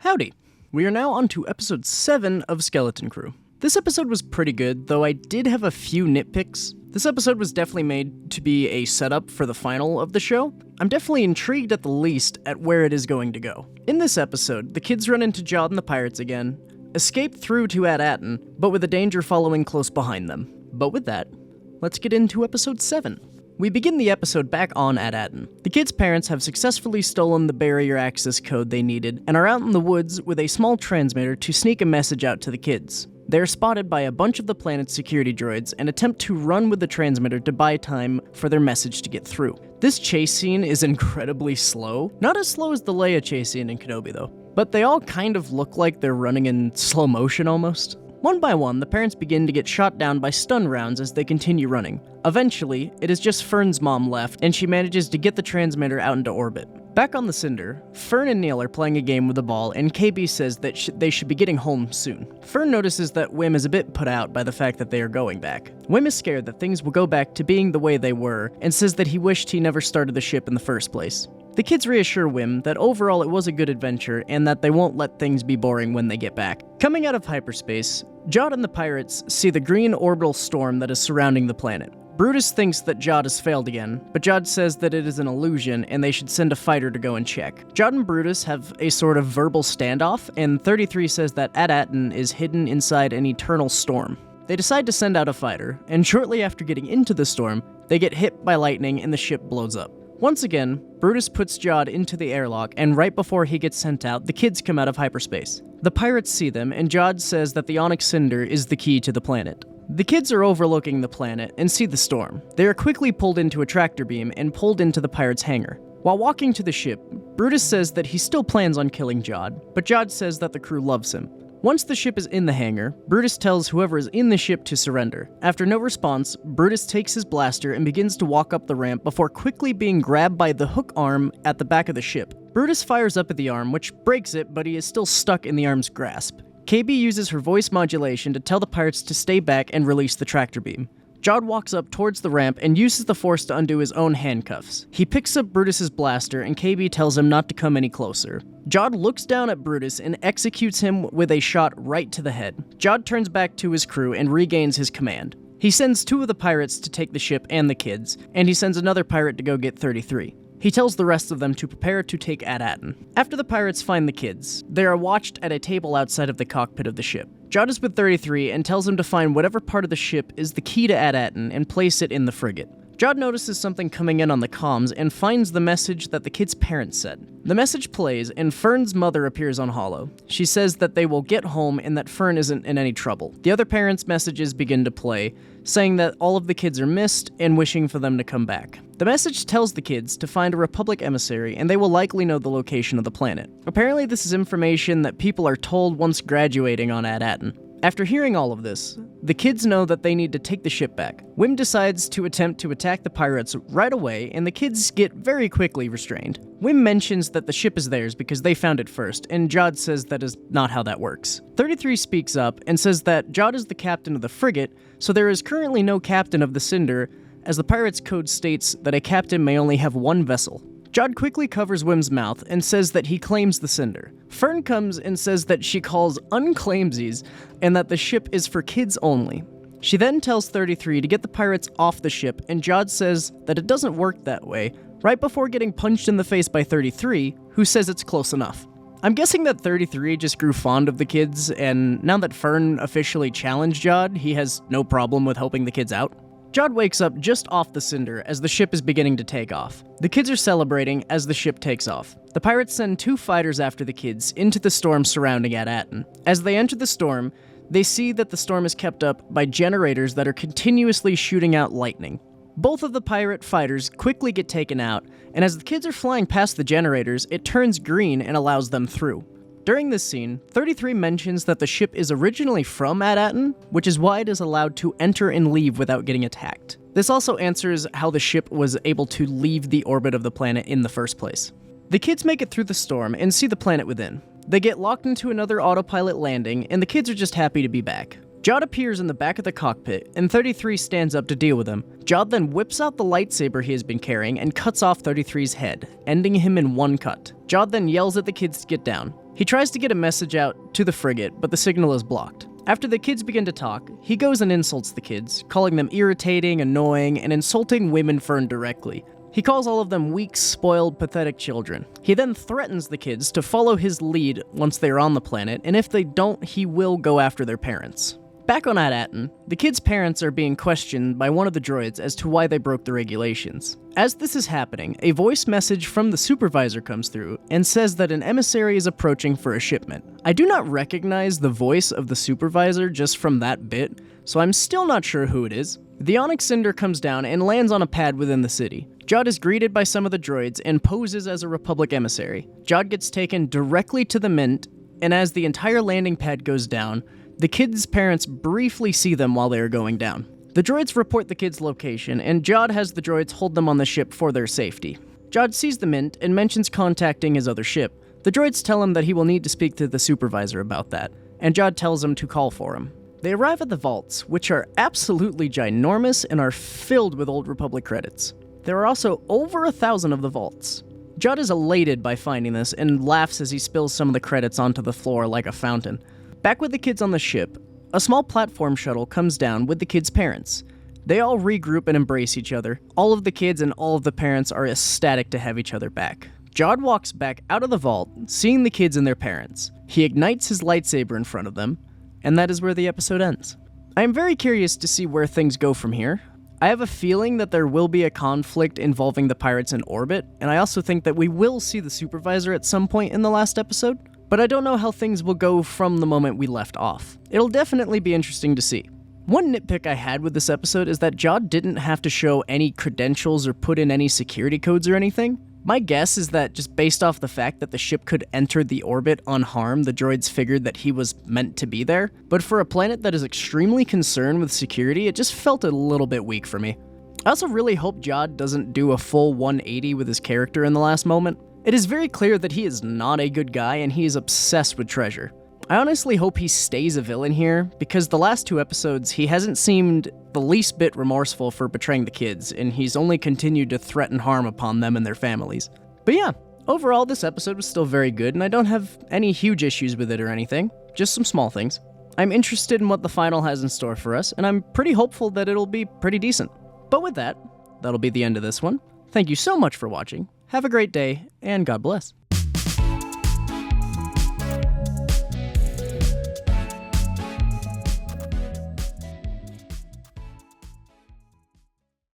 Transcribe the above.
Howdy! We are now on to episode 7 of Skeleton Crew. This episode was pretty good, though I did have a few nitpicks. This episode was definitely made to be a setup for the final of the show. I'm definitely intrigued at the least at where it is going to go. In this episode, the kids run into Jod and the pirates again, escape through to Attin, but with a danger following close behind them. But with that, let's get into episode 7. We begin the episode back on Attin. The kids' parents have successfully stolen the barrier access code they needed and are out in the woods with a small transmitter to sneak a message out to the kids. They are spotted by a bunch of the planet's security droids and attempt to run with the transmitter to buy time for their message to get through. This chase scene is incredibly slow. Not as slow as the Leia chase scene in Kenobi though, but they all kind of look like they're running in slow motion almost. One by one, the parents begin to get shot down by stun rounds as they continue running. Eventually, it is just Fern's mom left, and she manages to get the transmitter out into orbit. Back on the Cinder, Fern and Neil are playing a game with the ball, and KB says that they should be getting home soon. Fern notices that Wim is a bit put out by the fact that they are going back. Wim is scared that things will go back to being the way they were, and says that he wished he never started the ship in the first place. The kids reassure Wim that overall it was a good adventure and that they won't let things be boring when they get back. Coming out of hyperspace, Jod and the pirates see the green orbital storm that is surrounding the planet. Brutus thinks that Jod has failed again, but Jod says that it is an illusion and they should send a fighter to go and check. Jod and Brutus have a sort of verbal standoff, and 33 says that Attin is hidden inside an eternal storm. They decide to send out a fighter, and shortly after getting into the storm, they get hit by lightning and the ship blows up. Once again, Brutus puts Jod into the airlock, and right before he gets sent out, the kids come out of hyperspace. The pirates see them, and Jod says that the Onyx Cinder is the key to the planet. The kids are overlooking the planet and see the storm. They are quickly pulled into a tractor beam and pulled into the pirates' hangar. While walking to the ship, Brutus says that he still plans on killing Jod, but Jod says that the crew loves him. Once the ship is in the hangar, Brutus tells whoever is in the ship to surrender. After no response, Brutus takes his blaster and begins to walk up the ramp before quickly being grabbed by the hook arm at the back of the ship. Brutus fires up at the arm, which breaks it, but he is still stuck in the arm's grasp. KB uses her voice modulation to tell the pirates to stay back and release the tractor beam. Jod walks up towards the ramp and uses the force to undo his own handcuffs. He picks up Brutus's blaster and KB tells him not to come any closer. Jod looks down at Brutus and executes him with a shot right to the head. Jod turns back to his crew and regains his command. He sends 2 of the pirates to take the ship and the kids, and he sends another pirate to go get 33. He tells the rest of them to prepare to take Attin. After the pirates find the kids, they are watched at a table outside of the cockpit of the ship. Jod is with 33 and tells him to find whatever part of the ship is the key to Attin and place it in the frigate. Jod notices something coming in on the comms and finds the message that the kids' parents said. The message plays, and Fern's mother appears on holo. She says that they will get home and that Fern isn't in any trouble. The other parents' messages begin to play, saying that all of the kids are missed and wishing for them to come back. The message tells the kids to find a Republic emissary, and they will likely know the location of the planet. Apparently this is information that people are told once graduating on Attin. After hearing all of this, the kids know that they need to take the ship back. Wim decides to attempt to attack the pirates right away, and the kids get very quickly restrained. Wim mentions that the ship is theirs because they found it first, and Jod says that is not how that works. 33 speaks up and says that Jod is the captain of the frigate, so there is currently no captain of the Cinder, as the pirates' code states that a captain may only have one vessel. Jod quickly covers Wim's mouth and says that he claims the Cinder. Fern comes and says that she calls unclaimsies and that the ship is for kids only. She then tells 33 to get the pirates off the ship, and Jod says that it doesn't work that way, right before getting punched in the face by 33, who says it's close enough. I'm guessing that 33 just grew fond of the kids, and now that Fern officially challenged Jod, he has no problem with helping the kids out. Jod wakes up just off the Cinder as the ship is beginning to take off. The kids are celebrating as the ship takes off. The pirates send 2 fighters after the kids into the storm surrounding Attin. As they enter the storm, they see that the storm is kept up by generators that are continuously shooting out lightning. Both of the pirate fighters quickly get taken out, and as the kids are flying past the generators, it turns green and allows them through. During this scene, 33 mentions that the ship is originally from Attin, which is why it is allowed to enter and leave without getting attacked. This also answers how the ship was able to leave the orbit of the planet in the first place. The kids make it through the storm and see the planet within. They get locked into another autopilot landing, and the kids are just happy to be back. Jod appears in the back of the cockpit, and 33 stands up to deal with him. Jod then whips out the lightsaber he has been carrying and cuts off 33's head, ending him in one cut. Jod then yells at the kids to get down. He tries to get a message out to the frigate, but the signal is blocked. After the kids begin to talk, he goes and insults the kids, calling them irritating, annoying, and insulting Womenfern directly. He calls all of them weak, spoiled, pathetic children. He then threatens the kids to follow his lead once they are on the planet, and if they don't, he will go after their parents. Back on Attin, the kids' parents are being questioned by one of the droids as to why they broke the regulations. As this is happening, a voice message from the supervisor comes through and says that an emissary is approaching for a shipment. I do not recognize the voice of the supervisor just from that bit, so I'm still not sure who it is. The Onyx Cinder comes down and lands on a pad within the city. Jod is greeted by some of the droids and poses as a Republic emissary. Jod gets taken directly to the Mint, and as the entire landing pad goes down, the kids' parents briefly see them while they are going down. The droids report the kids' location, and Jod has the droids hold them on the ship for their safety. Jod sees the Mint and mentions contacting his other ship. The droids tell him that he will need to speak to the supervisor about that, and Jod tells him to call for him. They arrive at the vaults, which are absolutely ginormous and are filled with Old Republic credits. There are also over 1,000 of the vaults. Jod is elated by finding this and laughs as he spills some of the credits onto the floor like a fountain. Back with the kids on the ship, a small platform shuttle comes down with the kids' parents. They all regroup and embrace each other. All of the kids and all of the parents are ecstatic to have each other back. Jod walks back out of the vault, seeing the kids and their parents. He ignites his lightsaber in front of them, and that is where the episode ends. I am very curious to see where things go from here. I have a feeling that there will be a conflict involving the pirates in orbit, and I also think that we will see the supervisor at some point in the last episode. But I don't know how things will go from the moment we left off. It'll definitely be interesting to see. One nitpick I had with this episode is that Jod didn't have to show any credentials or put in any security codes or anything. My guess is that just based off the fact that the ship could enter the orbit unharmed, the droids figured that he was meant to be there. But for a planet that is extremely concerned with security, it just felt a little bit weak for me. I also really hope Jod doesn't do a full 180 with his character in the last moment. It is very clear that he is not a good guy and he is obsessed with treasure. I honestly hope he stays a villain here, because the last 2 episodes he hasn't seemed the least bit remorseful for betraying the kids, and he's only continued to threaten harm upon them and their families. But yeah, overall this episode was still very good, and I don't have any huge issues with it or anything, just some small things. I'm interested in what the final has in store for us, and I'm pretty hopeful that it'll be pretty decent. But with that, that'll be the end of this one. Thank you so much for watching. Have a great day, and God bless.